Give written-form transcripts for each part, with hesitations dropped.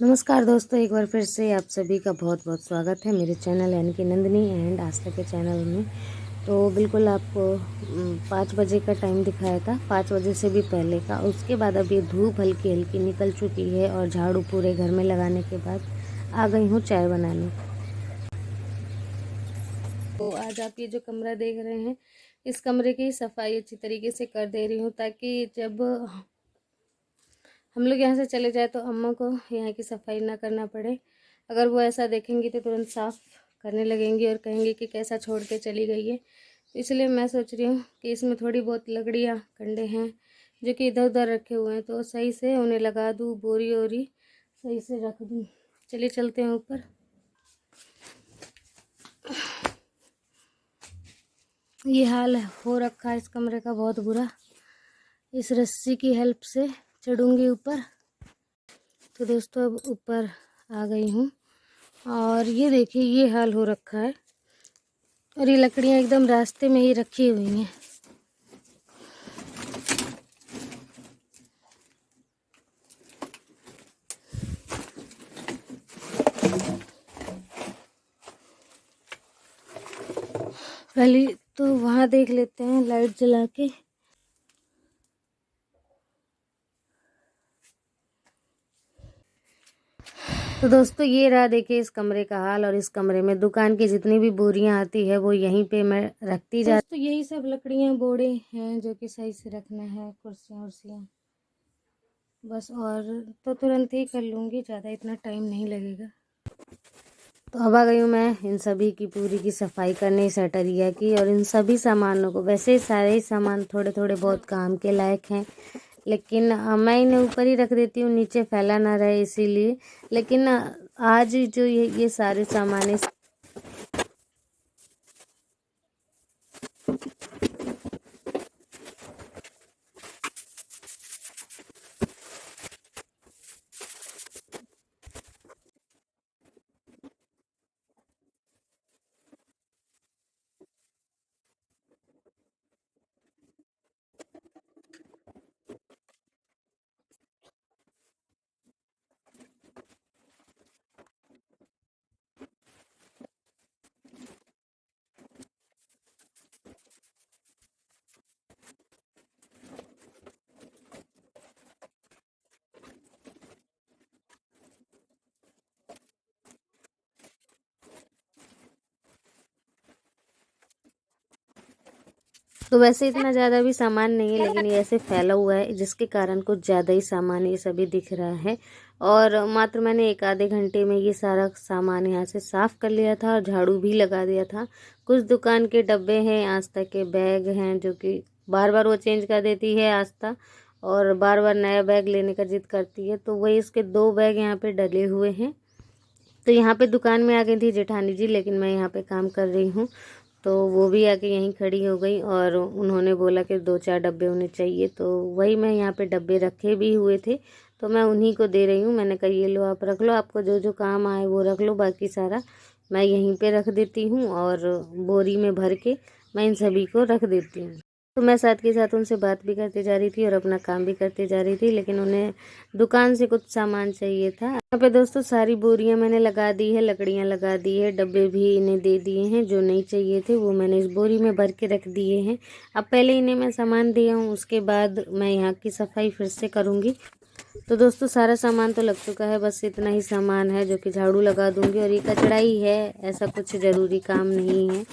नमस्कार दोस्तों, एक बार फिर से आप सभी का बहुत बहुत स्वागत है मेरे चैनल यानी कि नंदिनी एंड आस्था के चैनल में। तो बिल्कुल आपको 5 बजे का टाइम दिखाया था, 5 बजे से भी पहले का। उसके बाद अभी धूप हल्की हल्की निकल चुकी है और झाड़ू पूरे घर में लगाने के बाद आ गई हूँ चाय बनाने। तो आज आप ये जो कमरा देख रहे हैं, इस कमरे की सफाई अच्छी तरीके से कर दे रही हूँ ताकि जब हम लोग यहाँ से चले जाए तो अम्मा को यहाँ की सफाई ना करना पड़े। अगर वो ऐसा देखेंगी तो तुरंत साफ़ करने लगेंगी और कहेंगी कि कैसा छोड़ के चली गई है। तो इसलिए मैं सोच रही हूँ कि इसमें थोड़ी बहुत लकड़ियाँ कंडे हैं जो कि इधर उधर रखे हुए हैं, तो सही से उन्हें लगा दूँ, बोरी वोरी सही से रख दूँ। चलिए चलते हैं ऊपर। ये हाल हो रखा है इस कमरे का बहुत बुरा। इस रस्सी की हेल्प से चढ़ूँगी ऊपर। तो दोस्तों अब ऊपर आ गई हूँ और ये देखिए ये हाल हो रखा है और ये लकड़ियाँ एकदम रास्ते में ही रखी हुई हैं। पहले तो वहाँ देख लेते हैं लाइट जला के। तो दोस्तों ये रहा देखिए इस कमरे का हाल। और इस कमरे में दुकान की जितनी भी बोरियां आती है वो यहीं पे मैं रखती जा। दोस्तों यही सब लकड़ियां बोरे हैं जो कि सही से रखना है, कुर्सियां उर्सियां बस। और तो तुरंत ही कर लूँगी, ज़्यादा इतना टाइम नहीं लगेगा। तो अब आ गई हूँ मैं इन सभी की पूरी की सफाई करने, इस अटरिया की और इन सभी सामानों को। वैसे सारे ही सामान थोड़े थोड़े बहुत काम के लायक हैं, लेकिन मैं इन्हें ऊपर ही रख देती हूँ, नीचे फैला ना रहे इसीलिए। लेकिन आज जो ये सारे सामान तो वैसे इतना ज़्यादा भी सामान नहीं है, लेकिन ये ऐसे फैला हुआ है जिसके कारण कुछ ज़्यादा ही सामान ये सभी दिख रहा है। और मात्र मैंने एक आधे घंटे में ये सारा सामान यहाँ से साफ़ कर लिया था और झाड़ू भी लगा दिया था। कुछ दुकान के डब्बे हैं, आस्था के बैग हैं जो कि बार बार वो चेंज कर देती है आस्था, और बार बार नया बैग लेने का जिद करती है। तो वही इसके 2 बैग यहाँ पे डले हुए हैं। तो यहाँ पे दुकान में आ गई थी जेठानी जी, लेकिन मैं यहाँ पे काम कर रही हूँ तो वो भी आके यहीं खड़ी हो गई और उन्होंने बोला कि 2-4 डब्बे उन्हें चाहिए। तो वही मैं यहाँ पे डब्बे रखे भी हुए थे तो मैं उन्हीं को दे रही हूँ। मैंने कहा ये लो आप रख लो, आपको जो जो काम आए वो रख लो, बाकी सारा मैं यहीं पे रख देती हूँ और बोरी में भर के मैं इन सभी को रख देती हूँ। तो मैं साथ के साथ उनसे बात भी करती जा रही थी और अपना काम भी करती जा रही थी, लेकिन उन्हें दुकान से कुछ सामान चाहिए था। यहाँ पे दोस्तों सारी बोरियां मैंने लगा दी है, लकड़ियां लगा दी है, डब्बे भी इन्हें दे दिए हैं। जो नहीं चाहिए थे वो मैंने इस बोरी में भर के रख दिए हैं। अब पहले इन्हें मैं सामान दिया हूँ, उसके बाद मैं यहाँ की सफाई फिर से करूँगी। तो दोस्तों सारा सामान तो लग चुका है, बस इतना ही सामान है जो कि झाड़ू लगा दूँगी। और ये कचड़ा ही है, ऐसा कुछ ज़रूरी काम नहीं है।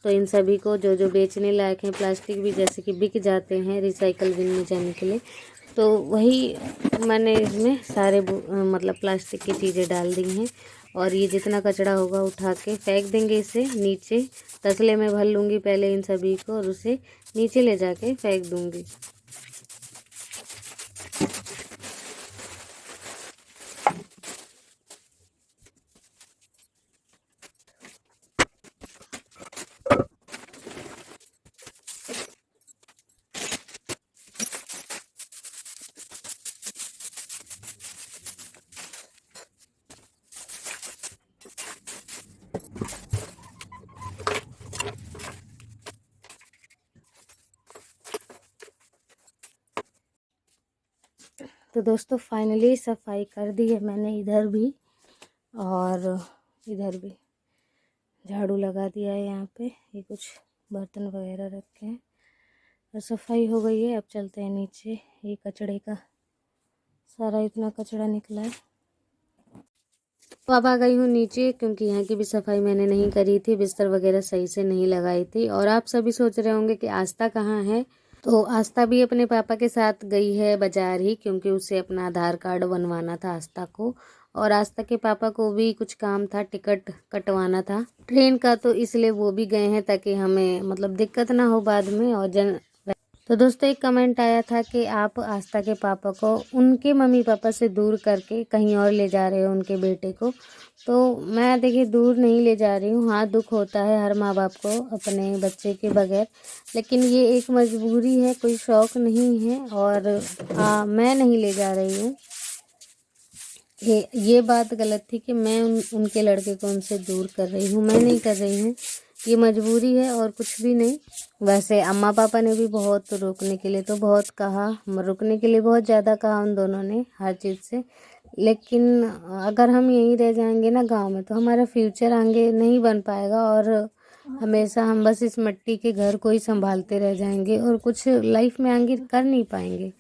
तो इन सभी को जो जो बेचने लायक हैं, प्लास्टिक भी जैसे कि बिक जाते हैं रिसाइकल बिन में जाने के लिए, तो वही मैंने इसमें सारे मतलब प्लास्टिक की चीज़ें डाल दी हैं। और ये जितना कचरा होगा उठा के फेंक देंगे, इसे नीचे तसले में भर लूँगी पहले इन सभी को और उसे नीचे ले जाके फेंक दूँगी। तो दोस्तों फाइनली सफाई कर दी है मैंने, इधर भी और इधर भी झाड़ू लगा दिया है। यहाँ पे ये कुछ बर्तन वगैरह रखे हैं और सफाई हो गई है। अब चलते हैं नीचे। ये कचड़े का सारा इतना कचड़ा निकला है। तो अब आ गई हूँ नीचे, क्योंकि यहाँ की भी सफाई मैंने नहीं करी थी, बिस्तर वगैरह सही से नहीं लगाई थी। और आप सभी सोच रहे होंगे कि आस्था कहाँ है। तो आस्था भी अपने पापा के साथ गई है बाजार ही, क्योंकि उसे अपना आधार कार्ड बनवाना था आस्था को। और आस्था के पापा को भी कुछ काम था, टिकट कटवाना था ट्रेन का, तो इसलिए वो भी गए हैं ताकि हमें मतलब दिक्कत ना हो बाद में। और तो दोस्तों एक कमेंट आया था कि आप आस्था के पापा को उनके मम्मी पापा से दूर करके कहीं और ले जा रहे हो उनके बेटे को। तो मैं देखिए दूर नहीं ले जा रही हूँ। हाँ, दुख होता है हर माँ बाप को अपने बच्चे के बगैर, लेकिन ये एक मजबूरी है, कोई शौक़ नहीं है। और मैं नहीं ले जा रही हूँ। ये बात गलत थी कि मैं उनके लड़के को उनसे दूर कर रही हूँ, मैं नहीं कर रही हूँ। ये मजबूरी है और कुछ भी नहीं। वैसे अम्मा पापा ने भी बहुत रोकने के लिए तो बहुत कहा, रुकने के लिए बहुत ज़्यादा कहा उन दोनों ने हर चीज़ से। लेकिन अगर हम यहीं रह जाएंगे ना गांव में, तो हमारा फ्यूचर आगे नहीं बन पाएगा और हमेशा हम बस इस मिट्टी के घर को ही संभालते रह जाएंगे और कुछ लाइफ में आगे कर नहीं पाएंगे।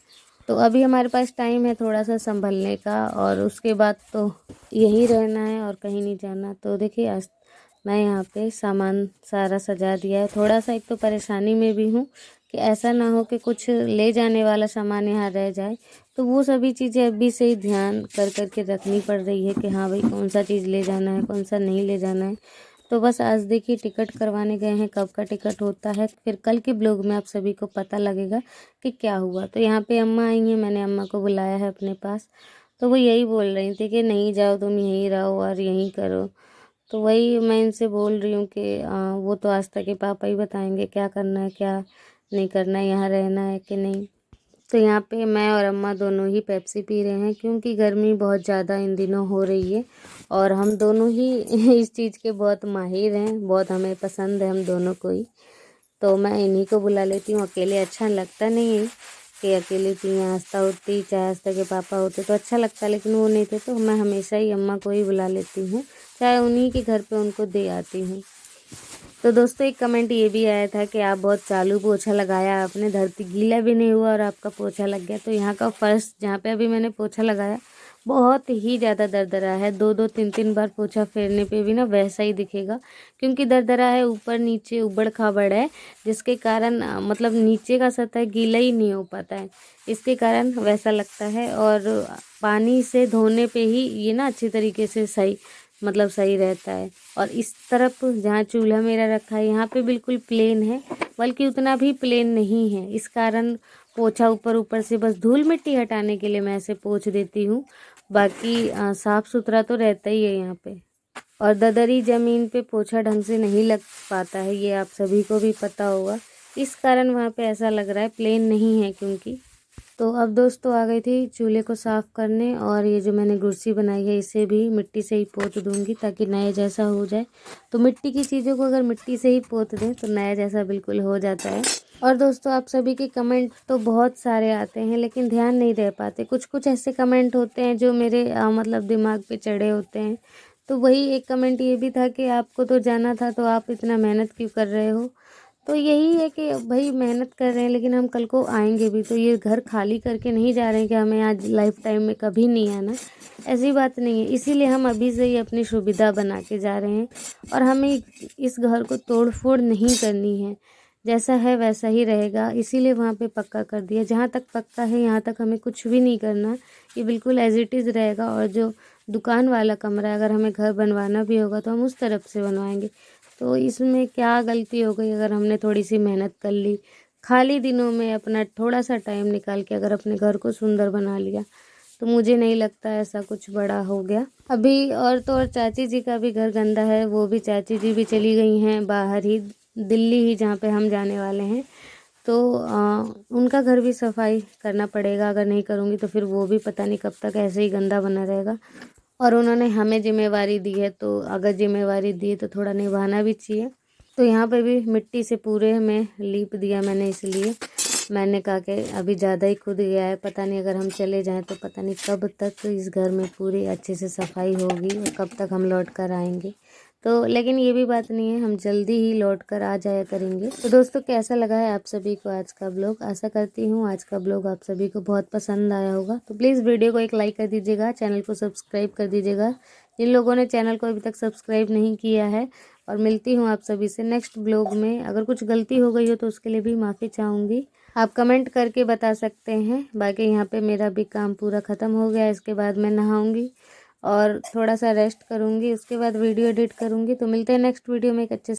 तो अभी हमारे पास टाइम है थोड़ा सा संभलने का, और उसके बाद तो यहीं रहना है और कहीं नहीं जाना। तो देखिए आज मैं यहाँ पे सामान सारा सजा दिया है। थोड़ा सा एक तो परेशानी में भी हूँ कि ऐसा ना हो कि कुछ ले जाने वाला सामान यहाँ रह जाए। तो वो सभी चीज़ें अभी से ही ध्यान कर के रखनी पड़ रही है कि हाँ भाई कौन सा चीज़ ले जाना है, कौन सा नहीं ले जाना है। तो बस आज देखिए टिकट करवाने गए हैं, कब का टिकट होता है, फिर कल के ब्लॉग में आप सभी को पता लगेगा कि क्या हुआ। तो यहाँ पे अम्मा आई हैं, मैंने अम्मा को बुलाया है अपने पास। तो वो यही बोल रही थी कि नहीं जाओ, तुम यहीं रहो और यहीं करो। तो वही मैं इनसे बोल रही हूँ कि वो तो आस्था के पापा ही बताएंगे क्या करना है क्या नहीं करना है, यहाँ रहना है कि नहीं। तो यहाँ पे मैं और अम्मा दोनों ही पेप्सी पी रहे हैं, क्योंकि गर्मी बहुत ज़्यादा इन दिनों हो रही है और हम दोनों ही इस चीज़ के बहुत माहिर हैं, बहुत हमें पसंद है हम दोनों को ही। तो मैं इन्हीं को बुला लेती हूँ, अकेले अच्छा लगता नहीं है कि अकेले पिए। आस्था होती, चाहे आस्था के पापा होते तो अच्छा लगता, लेकिन वो नहीं थे तो मैं हमेशा ही अम्मा को ही बुला लेती हूँ, चाहे उन्हीं के घर पे उनको दे आती हूँ। तो दोस्तों एक कमेंट ये भी आया था कि आप बहुत चालू पोछा लगाया आपने, धरती गीला भी नहीं हुआ और आपका पोछा लग गया। तो यहाँ का फर्श जहाँ पे अभी मैंने पोछा लगाया बहुत ही ज़्यादा दरदरा है, 2-2 3-3 बार पोछा फेरने पे भी ना वैसा ही दिखेगा, क्योंकि दरदरा है, ऊपर नीचे उबड़ खाबड़ है, जिसके कारण मतलब नीचे का सतह गीला ही नहीं हो पाता है, इसके कारण वैसा लगता है। और पानी से धोने पे ही ये ना अच्छी तरीके से सही रहता है। और इस तरफ जहाँ चूल्हा मेरा रखा है यहाँ पे बिल्कुल प्लेन है, बल्कि उतना भी प्लेन नहीं है, इस कारण पोछा ऊपर ऊपर से बस धूल मिट्टी हटाने के लिए मैं ऐसे पोंछ देती हूँ। बाकी साफ़ सुथरा तो रहता ही है यहाँ पे। और ददरी ज़मीन पे पोछा ढंग से नहीं लग पाता है, ये आप सभी को भी पता होगा, इस कारण वहाँ पे ऐसा लग रहा है, प्लेन नहीं है क्योंकि। तो अब दोस्तों आ गई थी चूल्हे को साफ़ करने, और ये जो मैंने कुर्सी बनाई है इसे भी मिट्टी से ही पोत दूंगी ताकि नए जैसा हो जाए। तो मिट्टी की चीज़ों को अगर मिट्टी से ही पोत दें तो नया जैसा बिल्कुल हो जाता है। और दोस्तों आप सभी के कमेंट तो बहुत सारे आते हैं, लेकिन ध्यान नहीं रह पाते, कुछ कुछ ऐसे कमेंट होते हैं जो मेरे मतलब दिमाग पे चढ़े होते हैं। तो वही एक कमेंट ये भी था कि आपको तो जाना था तो आप इतना मेहनत क्यों कर रहे हो। तो यही है कि भाई मेहनत कर रहे हैं, लेकिन हम कल को आएंगे भी, तो ये घर खाली करके नहीं जा रहे हैं कि हमें आज लाइफ टाइम में कभी नहीं आना, ऐसी बात नहीं है। इसीलिए हम अभी से ही अपनी सुविधा बना के जा रहे हैं, और हमें इस घर को तोड़ फोड़ नहीं करनी है, जैसा है वैसा ही रहेगा। इसीलिए वहाँ पे पक्का कर दिया, जहाँ तक पक्का है यहाँ तक हमें कुछ भी नहीं करना, ये बिल्कुल एज इट इज़ रहेगा। और जो दुकान वाला कमरा है, अगर हमें घर बनवाना भी होगा तो हम उस तरफ से बनवाएंगे। तो इसमें क्या गलती हो गई अगर हमने थोड़ी सी मेहनत कर ली, खाली दिनों में अपना थोड़ा सा टाइम निकाल के अगर अपने घर को सुंदर बना लिया, तो मुझे नहीं लगता ऐसा कुछ बड़ा हो गया। अभी और तो और चाची जी का भी घर गंदा है, वो भी चाची जी भी चली गई हैं बाहर ही, दिल्ली ही, जहाँ पे हम जाने वाले हैं। तो उनका घर भी सफाई करना पड़ेगा, अगर नहीं करूँगी तो फिर वो भी पता नहीं कब तक ऐसे ही गंदा बना रहेगा। और उन्होंने हमें जिम्मेवारी दी है, तो अगर जिम्मेवारी दी है तो थोड़ा निभाना भी चाहिए। तो यहाँ पे भी मिट्टी से पूरे में लीप दिया मैंने इसलिए, मैंने कहा कि अभी ज़्यादा ही खुद गया है, पता नहीं अगर हम चले जाएं तो पता नहीं कब तक इस घर में पूरी अच्छे से सफाई होगी और कब तक हम लौट कर आएंगे। तो लेकिन ये भी बात नहीं है, हम जल्दी ही लौट कर आ जाया करेंगे। तो दोस्तों, कैसा लगा है आप सभी को आज का ब्लॉग? आशा करती हूँ आज का ब्लॉग आप सभी को बहुत पसंद आया होगा। तो प्लीज़ वीडियो को एक लाइक कर दीजिएगा, चैनल को सब्सक्राइब कर दीजिएगा जिन लोगों ने चैनल को अभी तक सब्सक्राइब नहीं किया है। और मिलती हूँ आप सभी से नेक्स्ट ब्लॉग में। अगर कुछ गलती हो गई हो तो उसके लिए भी माफ़ी चाहूँगी, आप कमेंट करके बता सकते हैं। बाकी यहाँ पे मेरा भी काम पूरा ख़त्म हो गया है। इसके बाद मैं नहाऊंगी और थोड़ा सा रेस्ट करूंगी, उसके बाद वीडियो एडिट करूंगी। तो मिलते हैं नेक्स्ट वीडियो में एक अच्छे